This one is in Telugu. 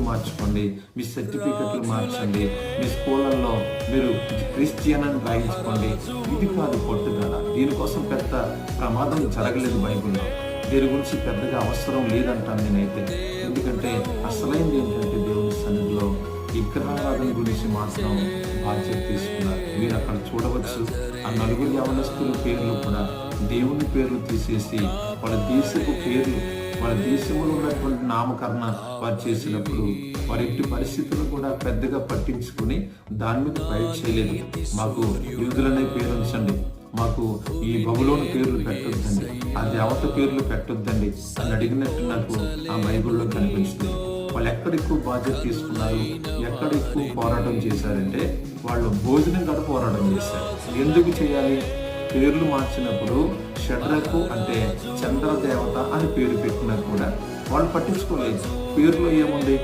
మార్చుకోండి, మీ సర్టిఫికెట్లు మార్చండి, మీ స్కూళ్ళల్లో మీరు క్రిస్టియన్ అని రాయించుకోండి. ఇది కాదు పట్టుదల. దీనికోసం పెద్ద ప్రమాదం జరగలేదు బైబిల్లో. దీని గురించి పెద్దగా అవసరం లేదంటాను నేనైతే. ఎందుకంటే అసలైంది ఏంటంటే దేవుని సన్నిధిలో విగ్రహారాధన గురించి మాత్రం బాధ్యత తీసుకున్నారు. మీరు అక్కడ చూడవచ్చు, ఆ నలుగురు యవనస్తుల పేర్లు కూడా దేవుని పేర్లు తీసేసి వాళ్ళ దేశపు పేర్లు, వాళ్ళ దేశంలో ఉన్నటువంటి నామకరణ వారు చేసినప్పుడు వారి ఇంటి పరిస్థితులు కూడా పెద్దగా పట్టించుకుని దాని మీద ఫైట్ చేయలేదు. మాకు యూదులనే పేరు ఉంచండి, మాకు ఈ బబులోని పేర్లు పెట్టొద్దండి, ఆ దేవత పేర్లు పెట్టొద్దండి అని అడిగినట్టు నాకు ఆ బైబిల్లో కనిపిస్తుంది. వాళ్ళు ఎక్కడ ఎక్కువ బాధ్యత తీసుకున్నారు, ఎక్కడ ఎక్కువ పోరాటం చేశారంటే వాళ్ళు భోజనం కూడా పోరాటం చేశారు. ఎందుకు చేయాలి? పేర్లు మార్చినప్పుడు షడ్రకు అంటే చంద్రదేవత అని పేరు పెట్టినా కూడా వాళ్ళు పట్టించుకోలేదు. పేరులో ఏముంది?